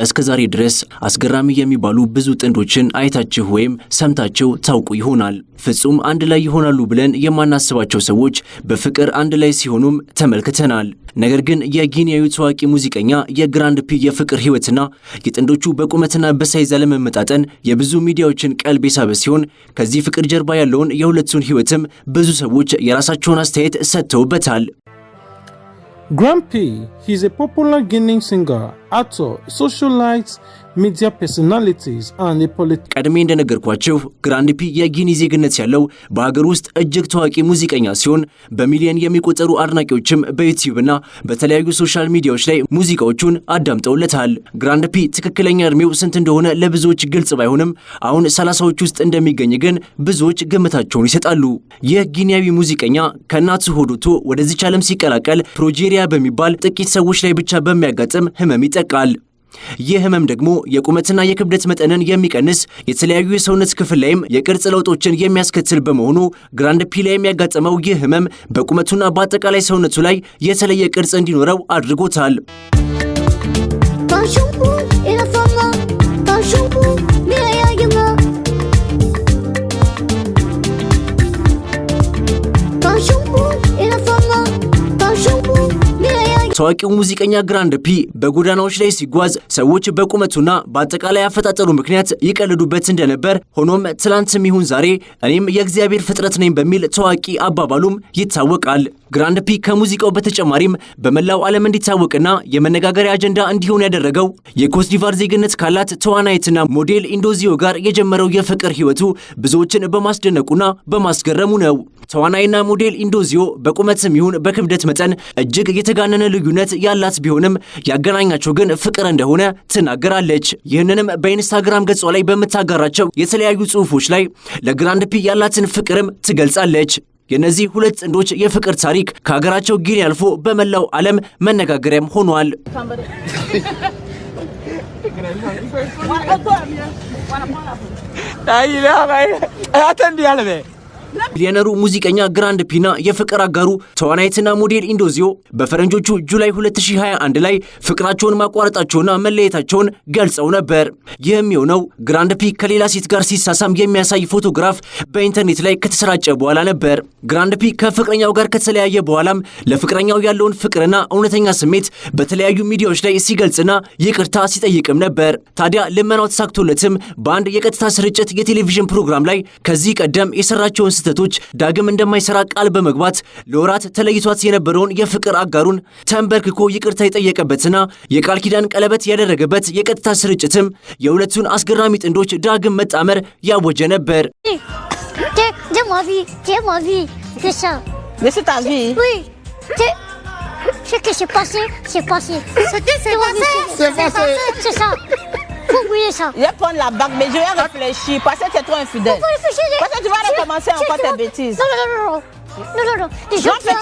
እስከዛሬ ድረስ አስገራሚ የሚባሉ ብዙ ጥንዶችን አይታችሁ ወይም ሰምታችሁ ታውቁ ይሆናል። ፍጹም አንድ ላይ ይሆናሉ ብለን የማናስባቸው ሰዎች በፍቅር አንድ ላይ ሲሆኑም ተመልክተናል። ነገር ግን የጊኒያዊ ታዋቂ ሙዚቀኛ የግራንድ ፒ የፍቅር ህይወትና የጥንዶቹ በቁመትና በሳይዝ አለመመጣጠን የብዙ ሚዲያዎችን ቀልብ የሳበ ሲሆን ከዚህ ፍቅር ጀርባ ያለውን የሁለቱን ህይወትም ብዙ ሰዎች የራሳቸውን አስተያየት ሰጥተውበታል። Grand P, he's a popular Guinean singer, actor, socialite, media personalities and a politician. ቀድሜ እንደነገርኳችሁ ግራንድ ፒ የጊኒ ዜግነት ያለው በሀገር ውስጥ እጅግ ታዋቂ ሙዚቀኛ ሲሆን በሚሊዮን የሚቆጠሩ አድናቂዎችም በዩቲዩብና በተለያዩ ሶሻል ሚዲያዎች ላይ ሙዚቃዎቹን አዳምጠውለታል። ግራንድ ፒ ትክክለኛ እድሜው ስንት እንደሆነ ለብዙዎች ግልጽ ባይሆንም አሁን 30ዎች ውስጥ እንደሚገኝ ግን ብዙዎች ግምታቸውን ይሰጣሉ። ይህ ጊኒያዊ ሙዚቀኛ ከእናቱ ሆዶቶ ወደዚች ዓለም ሲቀላቀል ፕሮጄሪያ በሚባል ጥቂት ሰዎች ላይ ብቻ በሚያጋጥም ህመም ይጠቃል። ይህ ህመም ደግሞ የቁመትና የክብደት መጠንን የሚቀንስ የተለያዩ የሰውነት ክፍል ላይም የቅርጽ ለውጦችን የሚያስከትል በመሆኑ ግራንድ ፒ ላይ የሚያጋጥመው ይህ ህመም በቁመቱና በአጠቃላይ ሰውነቱ ላይ የተለየ ቅርጽ እንዲኖረው አድርጎታል። ታዋቂው ሙዚቀኛ ግራንድ ፒ በጎዳናዎች ላይ ሲጓዝ ሰዎች በቁመቱና በአጠቃላይ አፈጣጠሩ ምክንያት ይቀልዱበት እንደነበር፣ ሆኖም ትላንትም ይሁን ዛሬ እኔም የእግዚአብሔር ፍጥረት ነኝ በሚል ታዋቂ አባባሉም ይታወቃል። ግራንድ ፒ ከሙዚቃው በተጨማሪም በመላው ዓለም እንዲታወቅና የመነጋገሪያ አጀንዳ እንዲሆን ያደረገው የኮትዲቫር ዜግነት ካላት ተዋናይትና ሞዴል ኢንዶዚዮ ጋር የጀመረው የፍቅር ህይወቱ ብዙዎችን በማስደነቁና በማስገረሙ ነው። ተዋናይና ሞዴል ኢንዶዚዮ በቁመትም ይሁን በክብደት መጠን እጅግ የተጋነነ ልዩነት ያላት ቢሆንም ያገናኛቸው ግን ፍቅር እንደሆነ ትናገራለች። ይህንንም በኢንስታግራም ገጿ ላይ በምታጋራቸው የተለያዩ ጽሑፎች ላይ ለግራንድ ፒ ያላትን ፍቅርም ትገልጻለች። የነዚህ ሁለት ጥንዶች የፍቅር ታሪክ ከሀገራቸው ጊኒ አልፎ በመላው ዓለም መነጋገሪያም ሆኗል። ሚሊዮነሩ ሙዚቀኛ ግራንድ ፒና የፍቅር አጋሩ ተዋናይትና ሞዴል ኢንዶዚዮ በፈረንጆቹ ጁላይ 2021 ላይ ፍቅራቸውን ማቋረጣቸውና መለየታቸውን ገልጸው ነበር። ይህም የሆነው ግራንድ ፒ ከሌላ ሴት ጋር ሲሳሳም የሚያሳይ ፎቶግራፍ በኢንተርኔት ላይ ከተሰራጨ በኋላ ነበር። ግራንድ ፒ ከፍቅረኛው ጋር ከተለያየ በኋላም ለፍቅረኛው ያለውን ፍቅርና እውነተኛ ስሜት በተለያዩ ሚዲያዎች ላይ ሲገልጽና ይቅርታ ሲጠይቅም ነበር። ታዲያ ልመናው ተሳክቶለትም በአንድ የቀጥታ ስርጭት የቴሌቪዥን ፕሮግራም ላይ ከዚህ ቀደም የሰራቸውን ስህተቶች ዳግም እንደማይሰራ ቃል በመግባት ለወራት ተለይቷት የነበረውን የፍቅር አጋሩን ተንበርክኮ ይቅርታ የጠየቀበትና የቃል ኪዳን ቀለበት ያደረገበት የቀጥታ ስርጭትም የሁለቱን አስገራሚ ጥንዶች ዳግም መጣመር ያወጀ ነበር። Vous voyez ça? Je vais prendre la bague, mais je vais réfléchir parce que tu es trop infidèle. Parce que tu vas recommencer encore tes bêtises. Non. Tu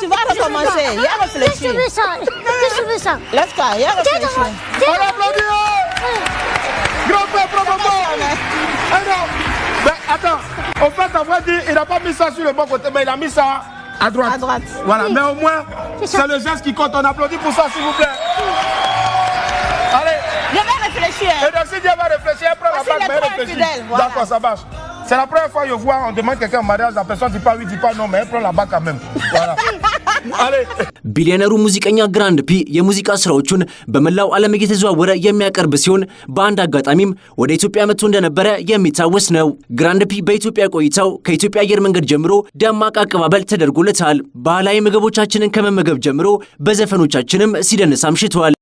vas recommencer. Il y a réfléchir. Qu'est-ce que ça? Lève-toi, il y a réfléchir. On applaudit! Grand père, bravo! Mais attends, au fait, on va dire, il n'a pas mis ça sur le bon côté, mais il a mis ça à droite. À droite. Voilà, mais au moins, c'est le geste qui compte. On applaudit pour ça, s'il vous plaît. Allez. Je vais réfléchir. Et donc, si Dieu va réfléchir, après la bague, mais réfléchir. Voilà. D'accord, ça marche. C'est la première fois que je vois, on demande quelqu'un en mariage, la personne dit pas oui, dit pas non, mais elle prend la bague quand même. Voilà. Allez. ቢሊዮነሩ ሙዚቀኛ ግራንድ ፒ የሙዚቃ ስራዎቹን በመላው ዓለም እየተዘዋወረ የሚያቀርብ ሲሆን በአንድ አጋጣሚም ወደ ኢትዮጵያ መጥቶ እንደነበረ የሚታወስ ነው። ግራንድ ፒ በኢትዮጵያ ቆይታው ከኢትዮጵያ አየር መንገድ ጀምሮ ደማቅ አቀባበል ተደርጎለታል። ባህላዊ ምግቦቻችንን ከመመገብ ጀምሮ በዘፈኖቻችንም ሲደንስ አምሽቷል።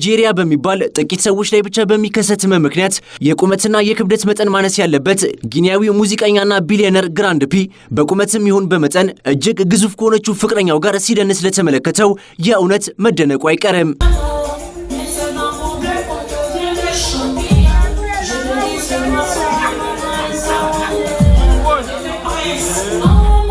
ፕሮጄሪያ በሚባል ጥቂት ሰዎች ላይ ብቻ በሚከሰት ህመም ምክንያት የቁመትና የክብደት መጠን ማነስ ያለበት ጊኒያዊው ሙዚቀኛና ቢሊዮነር ግራንድ ፒ በቁመትም ይሁን በመጠን እጅግ ግዙፍ ከሆነችው ፍቅረኛው ጋር ሲደንስ ለተመለከተው የእውነት መደነቁ አይቀርም።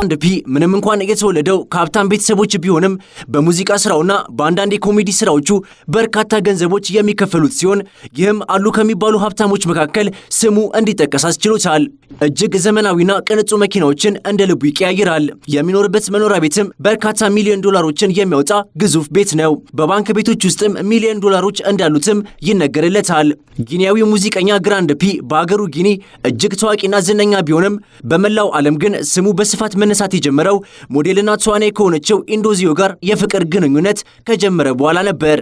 ግራንድ ፒ ምንም እንኳን የተወለደው ከሀብታም ቤተሰቦች ቢሆንም በሙዚቃ ስራውና በአንዳንድ የኮሜዲ ስራዎቹ በርካታ ገንዘቦች የሚከፈሉት ሲሆን ይህም አሉ ከሚባሉ ሀብታሞች መካከል ስሙ እንዲጠቀስ አስችሎታል። እጅግ ዘመናዊና ቅንጡ መኪናዎችን እንደ ልቡ ይቀያይራል። የሚኖርበት መኖሪያ ቤትም በርካታ ሚሊዮን ዶላሮችን የሚያወጣ ግዙፍ ቤት ነው። በባንክ ቤቶች ውስጥም ሚሊዮን ዶላሮች እንዳሉትም ይነገርለታል። ጊኒያዊው ሙዚቀኛ ግራንድ ፒ በአገሩ ጊኒ እጅግ ታዋቂና ዝነኛ ቢሆንም በመላው ዓለም ግን ስሙ በስፋት መነሳት የጀመረው ሞዴልና ተዋናይ ከሆነችው ኢንዶዚዮ ጋር የፍቅር ግንኙነት ከጀመረ በኋላ ነበር።